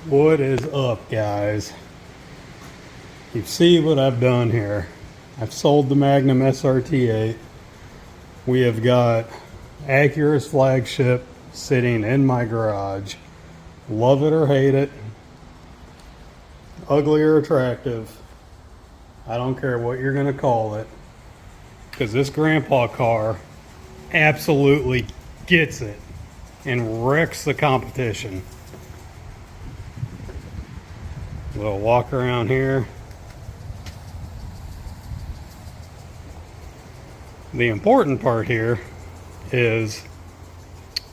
What is up, guys? You see what I've done here. I've sold the Magnum SRT8. We have got Acura's flagship sitting in my garage. Love it or hate it. Ugly or attractive. I don't care what you're going to call it. Because this grandpa car absolutely gets it and wrecks the competition. A little walk around here. The important part here is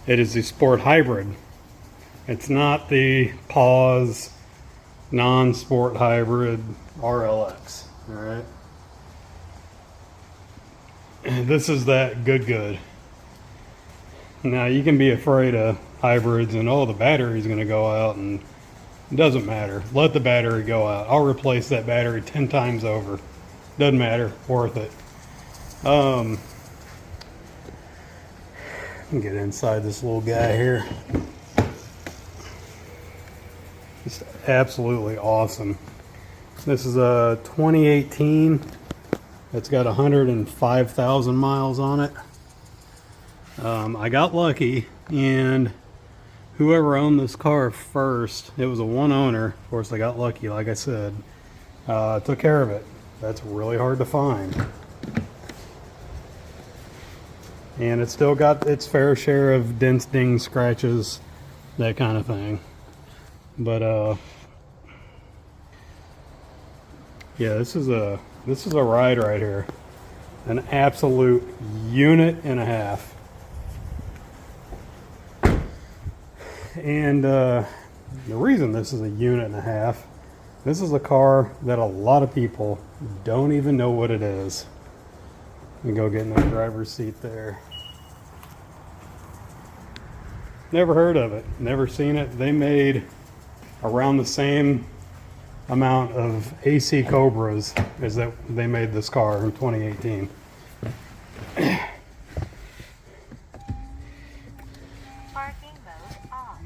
it is the sport hybrid. It's not the pause non-sport hybrid RLX. All right. This is that good. Now you can be afraid of hybrids and the battery's going to go out, and it doesn't matter. Let the battery go out. I'll replace that battery 10 times over. Doesn't matter. Worth it. Get inside this little guy here. Just absolutely awesome. This is a 2018. It's got 105,000 miles on it. I got lucky, and whoever owned this car first, it was a one owner. Of course, I got lucky, like I said. Took care of it. That's really hard to find. And it's still got its fair share of dents, dings, scratches, that kind of thing. But yeah, this is a ride right here. An absolute unit and a half. And the reason this is a unit and a half, this is a car that a lot of people don't even know what it is. Let me go get in the driver's seat there. Never heard of it, never seen it. They made around the same amount of AC Cobras as that they made this car in 2018. Parking mode on.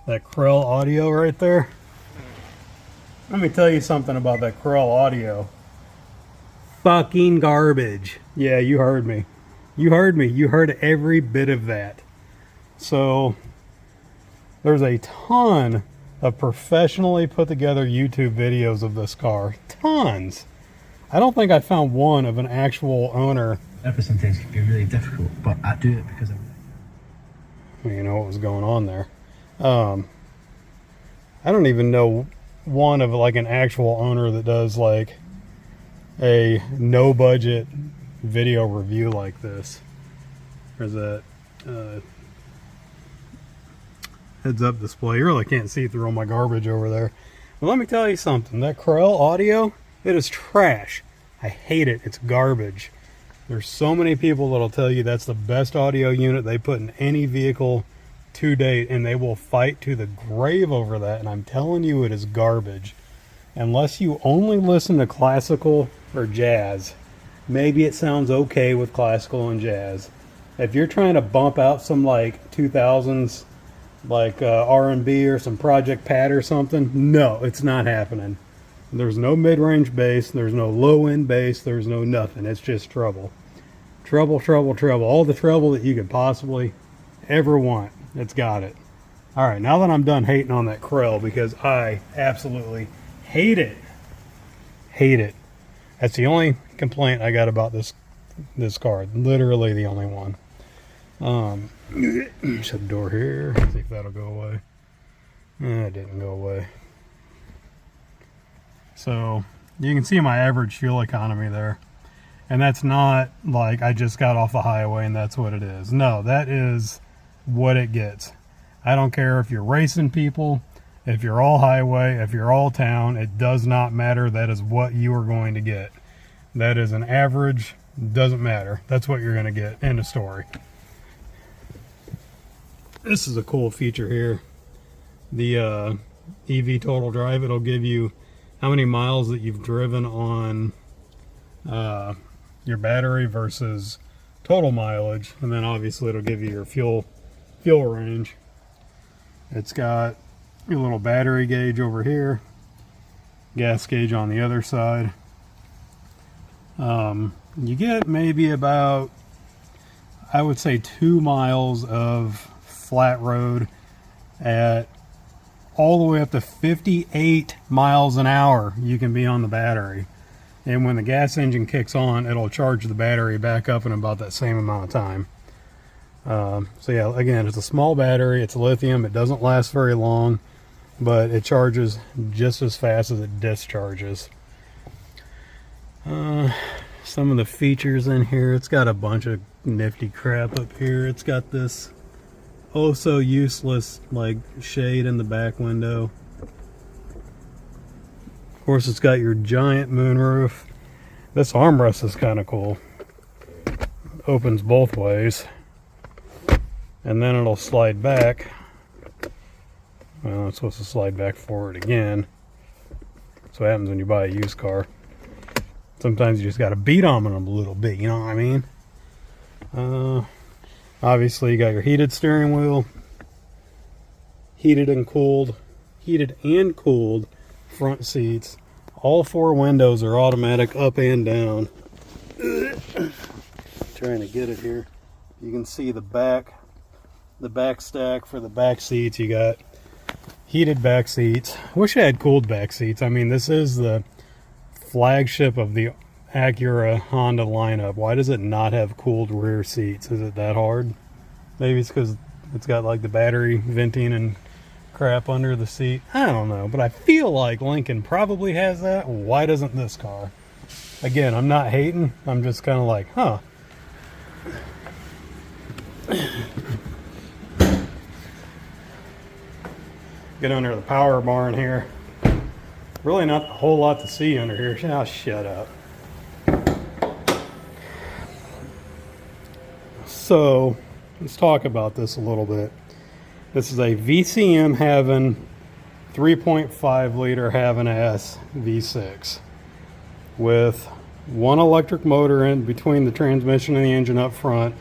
That Krell audio right there. Let me tell you something about that Krell audio. Fucking garbage. Yeah, you heard me. You heard me. You heard every bit of that. So there's a ton of professionally put together YouTube videos of this car. Tons. I don't think I found one of an actual owner. Some things can be really difficult, but I do it because You know what was going on there. I don't even know one of like an actual owner that does like a no budget video review like this. There's that heads up display. You really can't see through all my garbage over there. But let me tell you something, that Krell audio, it is trash. I hate it. It's garbage. There's so many people that'll tell you that's the best audio unit they put in any vehicle to date, and they will fight to the grave over that, and I'm telling you it is garbage. Unless you only listen to classical or jazz, maybe it sounds okay with classical and jazz. If you're trying to bump out some like 2000s like R&B or some Project Pat or something, no, it's not happening. There's no mid-range bass, there's no low-end bass, there's no nothing. It's just treble. Treble, treble, treble. All the treble that you could possibly ever want. It's got it. All right, now that I'm done hating on that Krell, because I absolutely hate it. Hate it. That's the only complaint I got about this car. Literally the only one. Shut the door here. See if that'll go away. It didn't go away. So you can see my average fuel economy there. And that's not like I just got off the highway and that's what it is. No, that is what it gets. I don't care if you're racing people, if you're all highway, if you're all town, it does not matter. That is what you are going to get. That is an average, doesn't matter. That's what you're going to get. End of story. This is a cool feature here. The EV Total Drive, it'll give you how many miles that you've driven on your battery versus total mileage, and then obviously it'll give you your fuel range. It's got your little battery gauge over here, gas gauge on the other side. You get maybe about, I would say, 2 miles of flat road at all the way up to 58 miles an hour you can be on the battery. And when the gas engine kicks on, it'll charge the battery back up in about that same amount of time. So yeah, again, it's a small battery, it's lithium, it doesn't last very long, but it charges just as fast as it discharges. Some of the features in here, it's got a bunch of nifty crap up here. It's got this oh so useless like shade in the back window. Of course, it's got your giant moonroof. This armrest is kind of cool. Opens both ways, and then it'll slide back. Well, it's supposed to slide back forward again. That's what happens when you buy a used car. Sometimes you just got to beat on them a little bit, you know what I mean? Obviously, you got your heated steering wheel, heated and cooled front seats. All 4 windows are automatic up and down. Trying to get it here. You can see the back stack for the back seats. You got heated back seats. Wish I had cooled back seats. I mean, this is the flagship of the Acura Honda lineup. Why does it not have cooled rear seats? Is it that hard? Maybe it's because it's got like the battery venting and crap under the seat. I don't know, but I feel like Lincoln probably has that. Why doesn't this car? Again, I'm not hating. I'm just kind of like, huh. Get under the power barn here. Really not a whole lot to see under here. Oh, shut up. So, let's talk about this a little bit. This is a VCM having 3.5 liter having S V6 with 1 electric motor in between the transmission and the engine up front.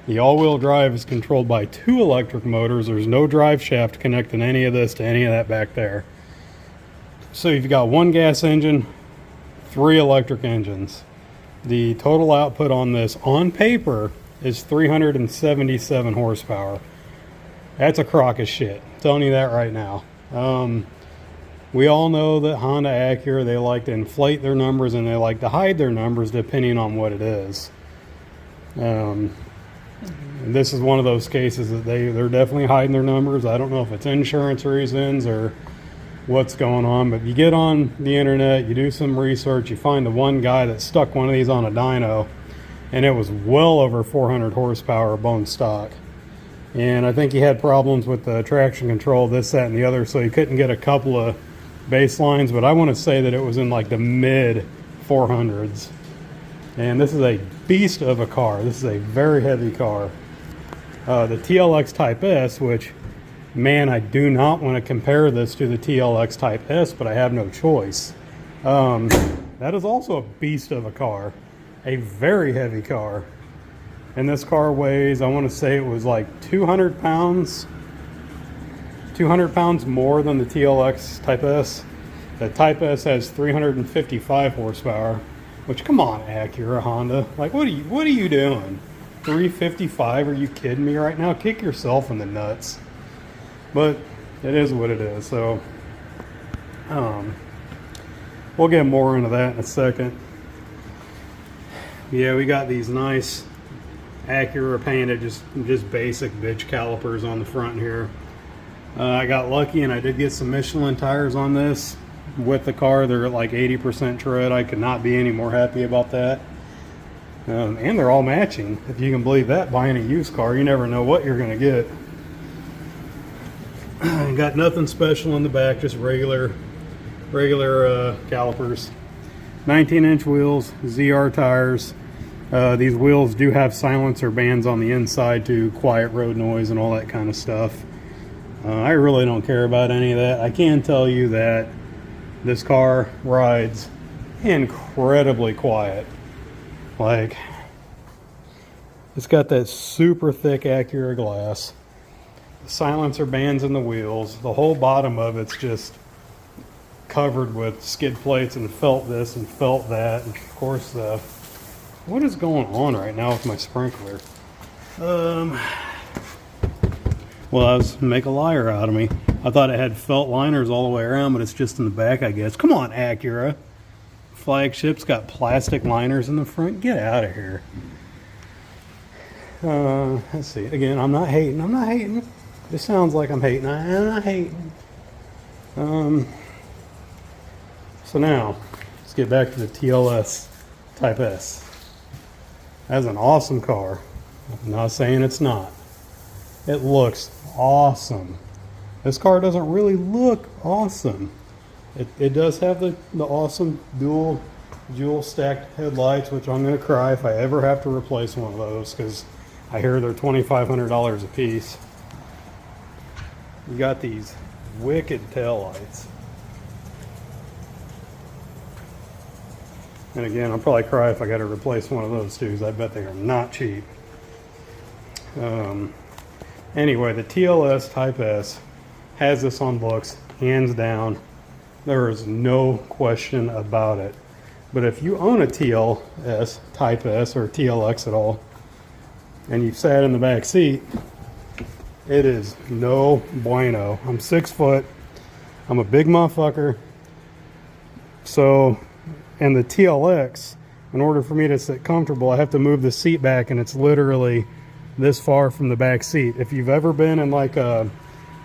The all-wheel drive is controlled by 2 electric motors. There's no drive shaft connecting any of this to any of that back there. So you've got 1 gas engine, 3 electric engines. The total output on this, on paper, is 377 horsepower. That's a crock of shit. I'm telling you that right now. We all know that Honda Acura, they like to inflate their numbers and they like to hide their numbers depending on what it is. This is one of those cases that they're definitely hiding their numbers. I don't know if it's insurance reasons or what's going on, but you get on the internet, you do some research, you find the one guy that stuck one of these on a dyno, and it was well over 400 horsepower bone stock. And I think he had problems with the traction control, this, that, and the other, so he couldn't get a couple of baselines, but I want to say that it was in like the mid 400s. And this is a beast of a car. This is a very heavy car. The TLX Type S, which, man, I do not want to compare this to the TLX Type S, but I have no choice. That is also a beast of a car. A very heavy car. And this car weighs, I want to say it was like 200 pounds. 200 pounds more than the TLX Type S. The Type S has 355 horsepower. Which, come on, Acura, Honda. Like, what are you doing? 355? Are you kidding me right now? Kick yourself in the nuts. But it is what it is. So, we'll get more into that in a second. Yeah, we got these nice Acura painted, just basic bitch calipers on the front here. I got lucky and I did get some Michelin tires on this. With the car, they're at like 80% tread. I could not be any more happy about that. And they're all matching. If you can believe that, buying a used car, you never know what you're going to get. Got nothing special in the back, just regular calipers. 19-inch wheels, ZR tires. These wheels do have silencer bands on the inside to quiet road noise and all that kind of stuff. I really don't care about any of that. I can tell you that this car rides incredibly quiet. Like, it's got that super thick Acura glass. silencer bands in the wheels. The whole bottom of it's just covered with skid plates and felt this and felt that. And of course, what is going on right now with my sprinkler? Well, I was make a liar out of me. I thought it had felt liners all the way around, but it's just in the back, I guess. Come on, Acura. Flagship's got plastic liners in the front. Get out of here. Let's see. Again, I'm not hating. This sounds like I'm hating. I'm not hating. So now, let's get back to the TLS Type S. That's an awesome car. I'm not saying it's not. It looks awesome. This car doesn't really look awesome. It does have the awesome dual stacked headlights, which I'm going to cry if I ever have to replace one of those, because I hear they're $2,500 a piece. You got these wicked tail lights. And again, I'll probably cry if I got to replace one of those too, because I bet they are not cheap. Anyway, the TLS Type S has this on books, hands down. There is no question about it. But if you own a TLS Type S or TLX at all, and you've sat in the back seat, it is no bueno. I'm 6 foot. I'm a big motherfucker. So, and the TLX, in order for me to sit comfortable, I have to move the seat back, and it's literally this far from the back seat. If you've ever been in like the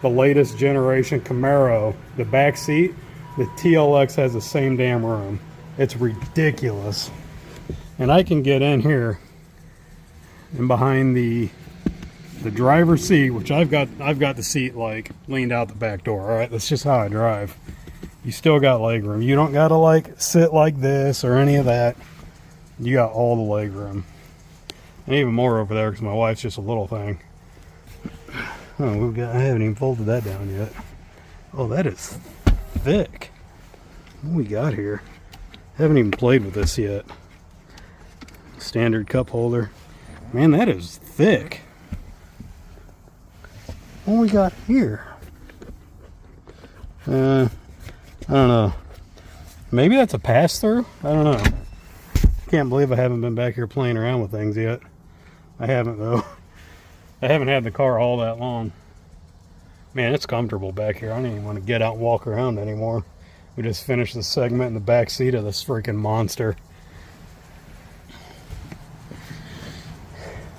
latest generation Camaro, the back seat, the TLX has the same damn room. It's ridiculous. And I can get in here and behind the driver's seat, which I've got the seat like leaned out the back door. All right, that's just how I drive. You still got leg room. You don't gotta like sit like this or any of that. You got all the leg room. And even more over there because my wife's just a little thing. Oh, I haven't even folded that down yet. Oh, that is thick. What we got here? Haven't even played with this yet. Standard cup holder. Man, that is thick. What we got here? I don't know. Maybe that's a pass-through? I don't know. Can't believe I haven't been back here playing around with things yet. I haven't though. I haven't had the car all that long. Man, it's comfortable back here. I don't even want to get out and walk around anymore. We just finished the segment in the back seat of this freaking monster.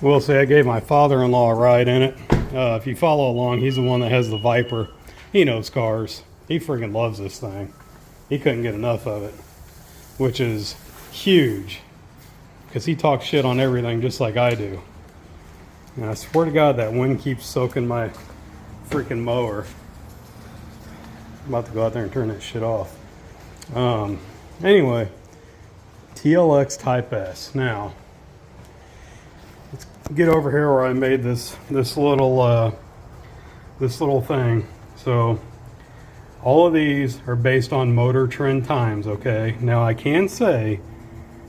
Will say I gave my father-in-law a ride in it. If you follow along, he's the one that has the Viper. He knows cars. He freaking loves this thing. He couldn't get enough of it, which is huge because he talks shit on everything just like I do. And I swear to God, that wind keeps soaking my freaking mower. I'm about to go out there and turn that shit off. Anyway, TLX Type S. Now, let's get over here where I made this little thing. So, all of these are based on Motor Trend times. Okay. Now I can say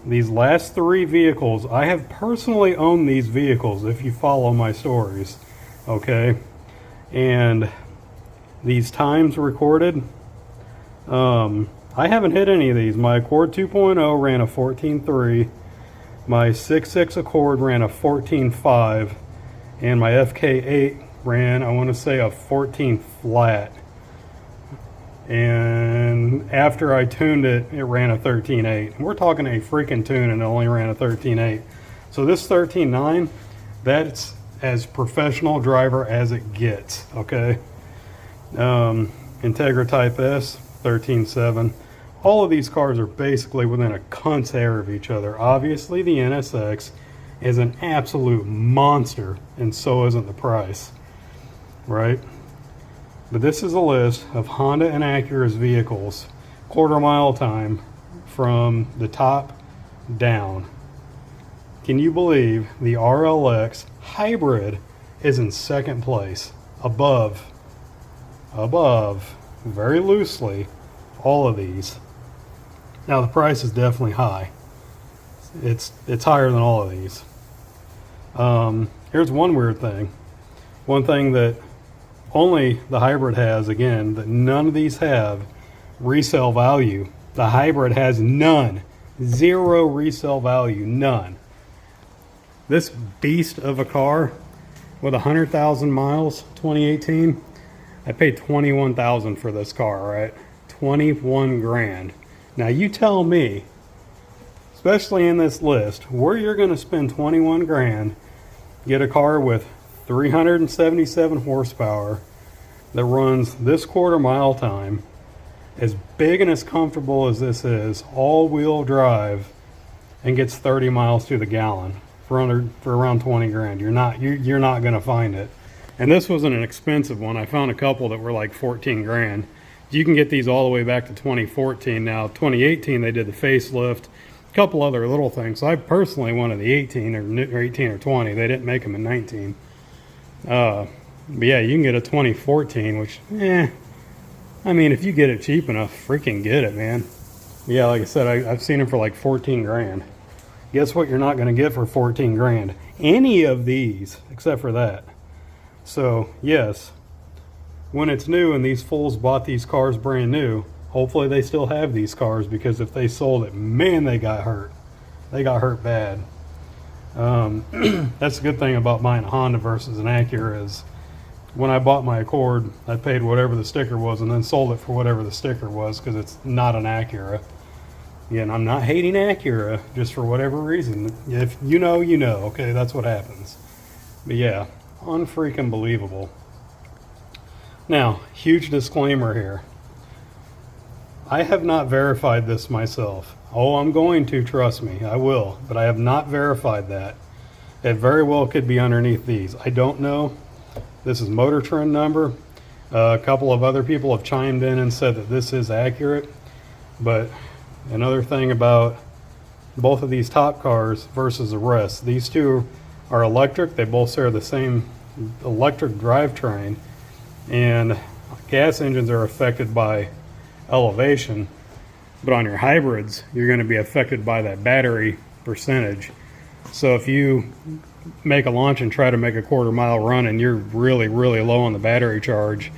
these last 3 vehicles, I have personally owned these vehicles. If you follow my stories, okay, and these times recorded, I haven't hit any of these. My Accord 2.0 ran a 14.3. My 6.6 Accord ran a 14.5, and my FK8 ran, I want to say, a 14 flat. And after I tuned it, it ran a 13.8. We're talking a freaking tune, and it only ran a 13.8. So this 13.9, that's as professional driver as it gets. Okay. Integra Type S, 13.7. All of these cars are basically within a cunt's hair of each other. Obviously, the NSX is an absolute monster, and so isn't the price, right? But this is a list of Honda and Acura's vehicles, quarter-mile time, from the top down. Can you believe the RLX hybrid is in second place, above, very loosely, all of these. Now the price is definitely high. It's higher than all of these. Here's one weird thing. One thing that only the hybrid has, again, that none of these have resale value. The hybrid has none. Zero resale value. None. This beast of a car with 100,000 miles, 2018, I paid $21,000 for this car, right? 21 grand. Now you tell me, especially in this list, where you're going to spend 21 grand, get a car with 377 horsepower that runs this quarter-mile time, as big and as comfortable as this is, all-wheel drive, and gets 30 miles to the gallon for around 20 grand. You're not going to find it. And this wasn't an expensive one. I found a couple that were like 14 grand. You can get these all the way back to 2014. Now 2018 they did the facelift, a couple other little things. So I personally wanted the 18 or 18 or 20. They didn't make them in 19. But yeah, you can get a 2014, which, I mean, if you get it cheap enough, freaking get it, man. Yeah, like I said, I've seen them for like 14 grand. Guess what you're not going to get for 14 grand? Any of these, except for that. So, yes, when it's new and these fools bought these cars brand new, hopefully they still have these cars, because if they sold it, man, they got hurt. They got hurt bad. That's the good thing about buying a Honda versus an Acura is when I bought my Accord, I paid whatever the sticker was and then sold it for whatever the sticker was, because it's not an Acura. Yeah, and I'm not hating Acura, just for whatever reason. If you know, you know. Okay, that's what happens. But yeah, unfreaking believable. Now, huge disclaimer here. I have not verified this myself. Oh, I'm going to, trust me, I will. But I have not verified that. It very well could be underneath these. I don't know. This is Motor Trend number. A couple of other people have chimed in and said that this is accurate. But another thing about both of these top cars versus the rest, these two are electric. They both share the same electric drivetrain, and gas engines are affected by elevation, but on your hybrids you're going to be affected by that battery percentage. So if you make a launch and try to make a quarter-mile run and you're really low on the battery charge,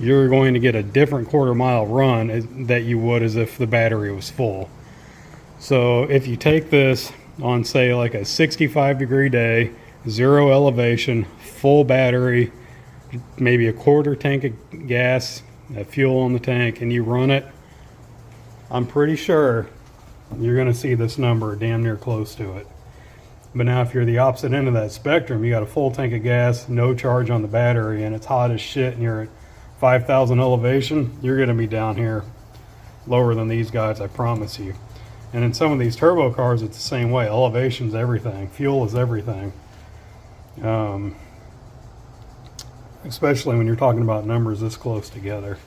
you're going to get a different quarter-mile run that you would as if the battery was full. So if you take this on, say, like a 65-degree day, zero elevation, full battery, maybe a quarter tank of gas, fuel on the tank, and you run it, I'm pretty sure you're going to see this number damn near close to it. But now if you're the opposite end of that spectrum, you got a full tank of gas, no charge on the battery, and it's hot as shit, and you're at 5,000 elevation, you're going to be down here lower than these guys, I promise you. And in some of these turbo cars, it's the same way. Elevation's everything. Fuel is everything. Especially when you're talking about numbers this close together.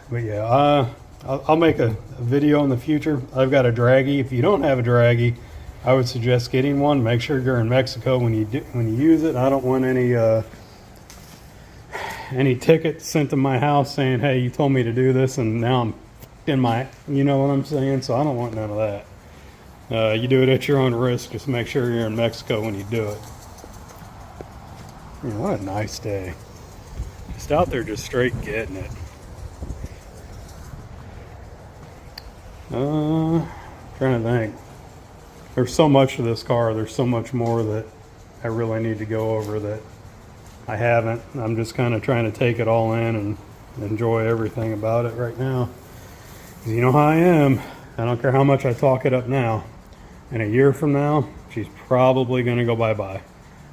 But yeah, I'll make a video in the future. I've got a draggy. If you don't have a draggy, I would suggest getting one. Make sure you're in Mexico when you use it. I don't want any tickets sent to my house saying, hey, you told me to do this and now I'm in my, you know what I'm saying? So I don't want none of that. You do it at your own risk. Just make sure you're in Mexico when you do it. Man, what a nice day. Just out there just straight getting it. Trying to think. There's so much to this car. There's so much more that I really need to go over that I haven't. I'm just kind of trying to take it all in and enjoy everything about it right now. 'Cause you know how I am. I don't care how much I talk it up now. In a year from now, she's probably going to go bye-bye.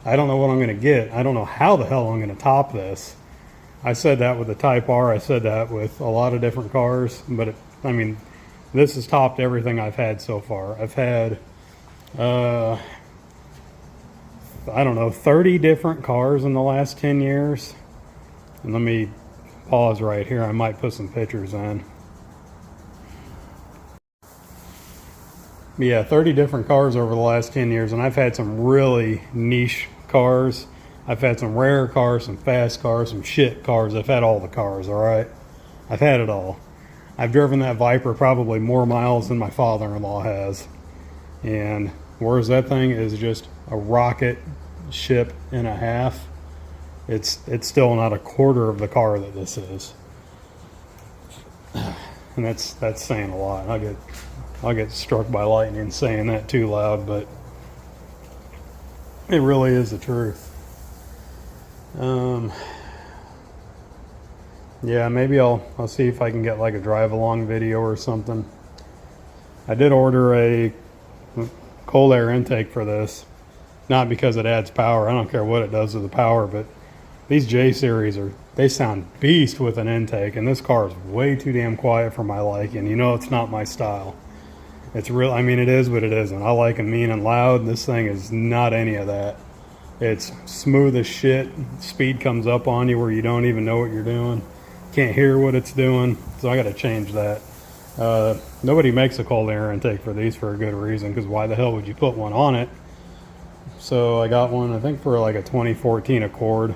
I don't know what I'm going to get. I don't know how the hell I'm going to top this. I said that with the Type R. I said that with a lot of different cars. But, I mean, this has topped everything I've had so far. I've had, I don't know, 30 different cars in the last 10 years. And let me pause right here. I might put some pictures in. Yeah, 30 different cars over the last 10 years, and I've had some really niche cars. I've had some rare cars, some fast cars, some shit cars. I've had all the cars, all right? I've had it all. I've driven that Viper probably more miles than my father-in-law has. And whereas that thing is just a rocket ship and a half, it's still not a quarter of the car that this is. And that's saying a lot. I'll get struck by lightning saying that too loud, but it really is the truth. Yeah, maybe I'll see if I can get like a drive along video or something. I did order a cold air intake for this, not because it adds power. I don't care what it does to the power, but these J series they sound beast with an intake, and this car is way too damn quiet for my liking. You know, it's not my style. It's real. I mean, it is, but it isn't. I like them mean and loud. This thing is not any of that. It's smooth as shit. Speed comes up on you where you don't even know what you're doing. Can't hear what it's doing. So I got to change that. Nobody makes a cold air intake for these for a good reason, because why the hell would you put one on it? So I got one, I think, for like a 2014 Accord.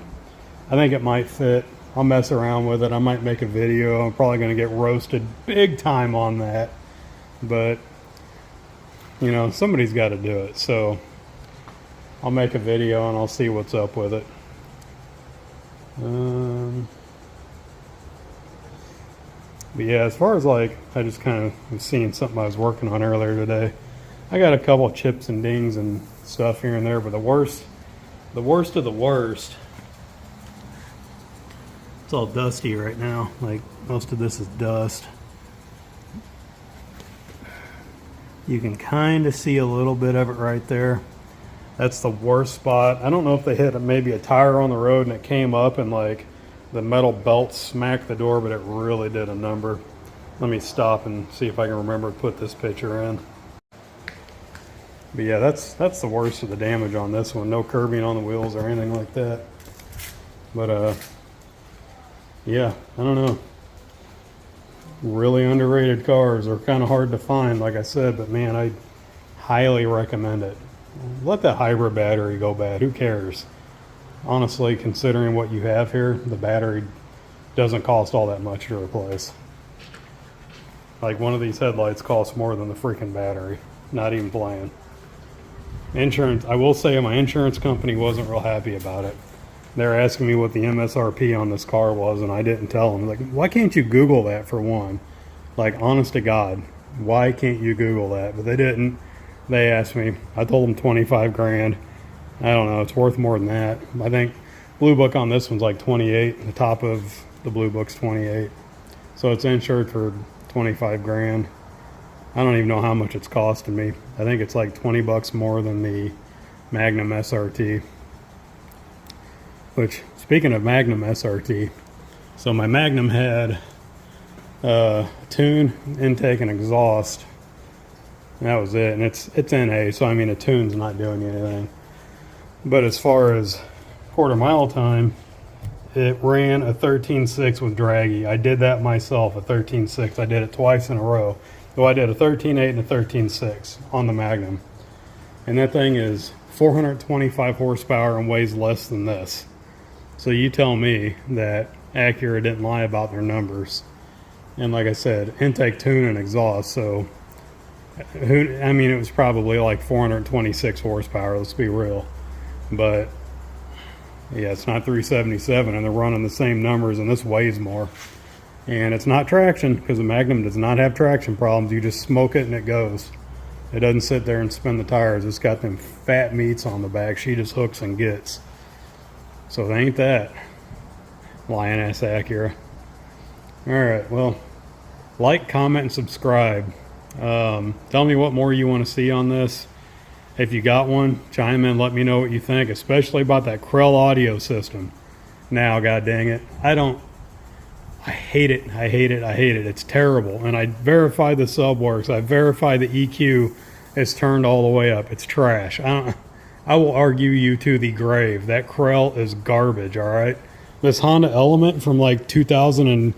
I think it might fit. I'll mess around with it. I might make a video. I'm probably going to get roasted big time on that. But, you know, somebody's got to do it. So I'll make a video and I'll see what's up with it. But yeah, as far as like, I just kind of was seeing something I was working on earlier today. I got a couple chips and dings and stuff here and there, but the worst of the worst, it's all dusty right now. Like, most of this is dust. You can kind of see a little bit of it right there. That's the worst spot. I don't know if they hit maybe a tire on the road and it came up and like the metal belt smacked the door, but it really did a number. Let me stop and see if I can remember to put this picture in. But yeah, that's the worst of the damage on this one. No curbing on the wheels or anything like that. But yeah, I don't know. Really underrated cars are kind of hard to find, like I said, but man, I highly recommend it. Let that hybrid battery go bad. Who cares? Honestly, considering what you have here, the battery doesn't cost all that much to replace. Like, one of these headlights costs more than the freaking battery. Not even playing. Insurance, I will say my insurance company wasn't real happy about it. They're asking me what the MSRP on this car was, and I didn't tell them. Like, why can't you Google that, for one? Like, honest to God, why can't you Google that? But they didn't. They asked me. I told them 25 grand. I don't know. It's worth more than that. I think Blue Book on this one's like 28. The top of the Blue Book's 28. So it's insured for 25 grand. I don't even know how much it's costing me. I think it's like 20 bucks more than the Magnum SRT. Which, speaking of Magnum SRT, so my Magnum had tune, intake, and exhaust. And that was it. And it's NA, so I mean, a tune's not doing anything. But as far as quarter mile time, it ran a 13.6 with draggy. I did that myself, a 13.6. I did it twice in a row. So I did a 13.8 and a 13.6 on the Magnum. And that thing is 425 horsepower and weighs less than this. So you tell me that Acura didn't lie about their numbers. And like I said, intake, tune, and exhaust. So, I mean, it was probably like 426 horsepower, let's be real. But yeah, it's not 377, and they're running the same numbers, and this weighs more. And it's not traction, because the Magnum does not have traction problems. You just smoke it and it goes. It doesn't sit there and spin the tires. It's got them fat meats on the back. She just hooks and gets. So it ain't that. Lying ass Acura. Alright, well, like, comment, and subscribe. Tell me what more you want to see on this. If you got one, chime in, let me know what you think, especially about that Krell audio system. Now, god dang it, I hate it. It's terrible. And I verified the sub works. I verified the EQ is turned all the way up. It's trash. I will argue you to the grave. That Krell is garbage, all right? This Honda Element from like 2000 and,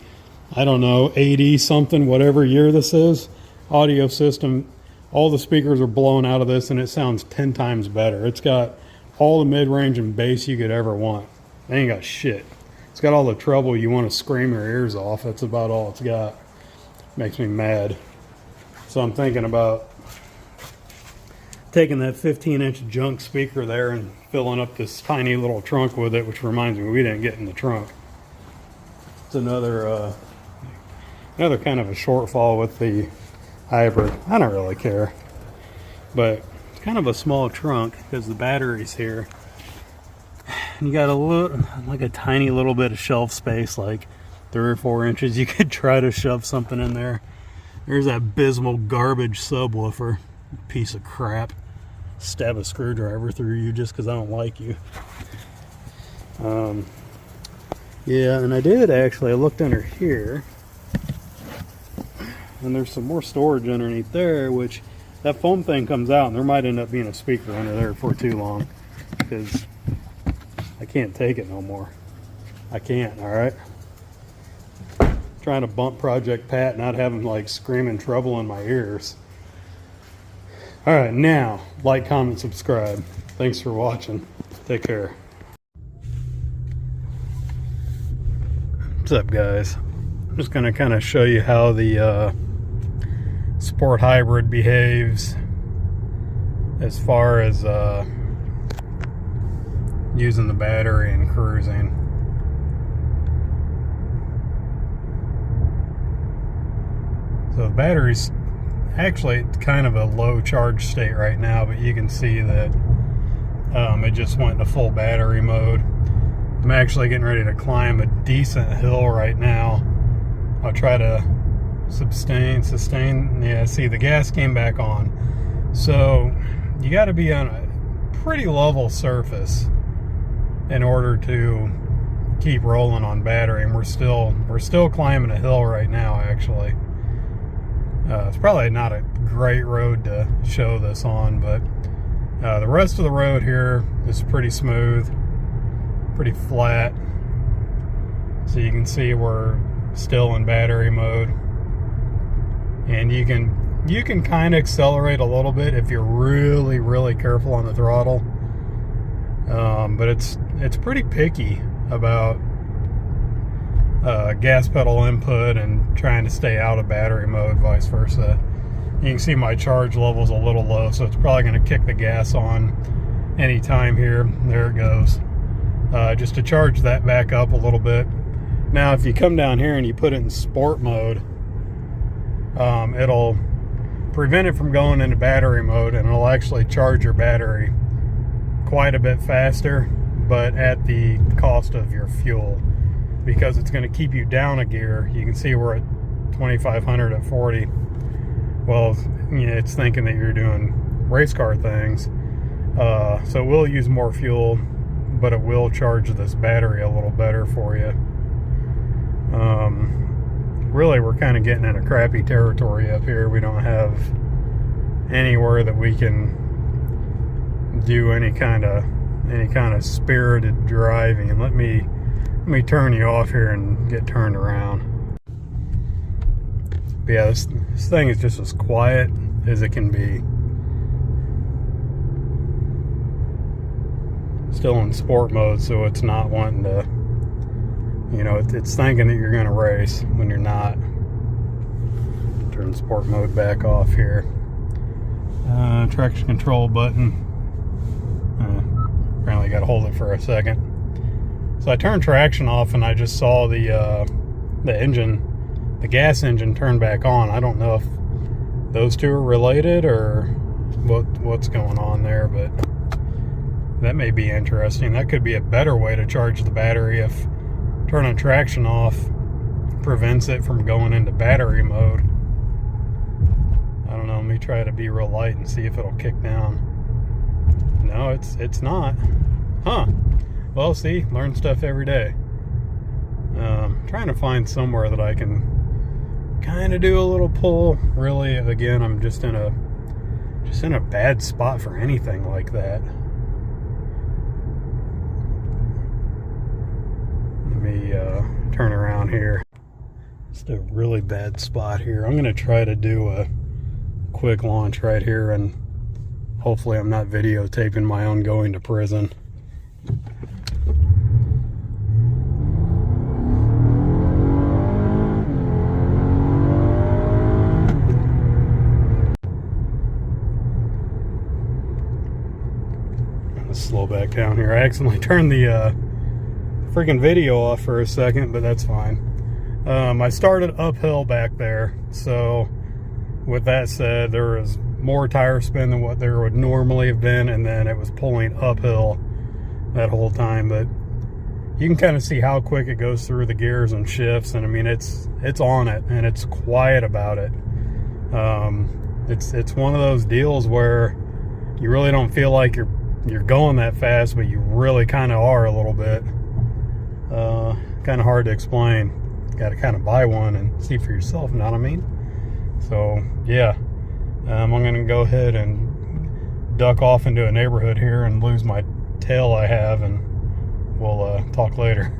I don't know, 80 something, whatever year this is, audio system, all the speakers are blown out of this and it sounds 10 times better. It's got all the mid-range and bass you could ever want. It ain't got shit. It's got all the treble you want to scream your ears off. That's about all it's got. Makes me mad. So I'm thinking about taking that 15-inch junk speaker there and filling up this tiny little trunk with it, which reminds me we didn't get in the trunk. It's another kind of a shortfall with the hybrid. I don't really care, but it's kind of a small trunk because the battery's here. And you got like a tiny little bit of shelf space, like 3 or 4 inches. You could try to shove something in there. There's that abysmal garbage subwoofer. Piece of crap. Stab a screwdriver through you just because I don't like you. Yeah, and I looked under here, and there's some more storage underneath there, which that foam thing comes out, and there might end up being a speaker under there for too long, because I can't take it no more. I can't, alright? Trying to bump Project Pat, not having like screaming trouble in my ears. Alright, now, like, comment, subscribe. Thanks for watching. Take care. What's up, guys? I'm just going to kind of show you how the Sport Hybrid behaves as far as using the battery and cruising. So the battery's actually kind of a low charge state right now, but you can see that it just went into full battery mode. I'm actually getting ready to climb a decent hill right now. I'll try to sustain. Yeah, see, the gas came back on. So you got to be on a pretty level surface in order to keep rolling on battery, and we're still climbing a hill right now, actually. It's probably not a great road to show this on, but the rest of the road here is pretty smooth, pretty flat. So you can see we're still in battery mode, and you can kind of accelerate a little bit if you're really careful on the throttle. But it's pretty picky about gas pedal input and trying to stay out of battery mode, vice versa. You can see my charge level's a little low, so it's probably going to kick the gas on any time here. There it goes. Just to charge that back up a little bit. Now if you come down here and you put it in sport mode, it'll prevent it from going into battery mode, and it'll actually charge your battery quite a bit faster, but at the cost of your fuel, because it's going to keep you down a gear. You can see we're at 2500 at 40. Well, you know, it's thinking that you're doing race car things, so it will use more fuel, but it will charge this battery a little better for you. Really, we're kind of getting into crappy territory up here. We don't have anywhere that we can do any kind of spirited driving. Let me turn you off here and get turned around. But yeah, this thing is just as quiet as it can be. Still in sport mode, so it's not wanting to, you know, it's thinking that you're going to race when you're not. Turn sport mode back off here. Traction control button. Apparently got to hold it for a second. So I turned traction off, and I just saw the engine, the gas engine, turn back on. I don't know if those two are related or what's going on there, but that may be interesting. That could be a better way to charge the battery if turning traction off prevents it from going into battery mode. I don't know. Let me try to be real light and see if it'll kick down. No, it's not. Huh. Well, see, learn stuff every day. Trying to find somewhere that I can kind of do a little pull. Really, again, I'm just in a bad spot for anything like that. Let me turn around here. Just a really bad spot here. I'm gonna try to do a quick launch right here, and hopefully I'm not videotaping my own going to prison. down here. I accidentally turned the freaking video off for a second, but that's fine. I started uphill back there, so with that said, there was more tire spin than what there would normally have been, and then it was pulling uphill that whole time. But you can kind of see how quick it goes through the gears and shifts, and I mean it's on it, and it's quiet about it. It's one of those deals where you really don't feel like you're going that fast, but you really kind of are a little bit. Kind of hard to explain. Got to kind of buy one and see for yourself, know what I mean? So yeah, I'm gonna go ahead and duck off into a neighborhood here and lose my tail I have, and we'll talk later.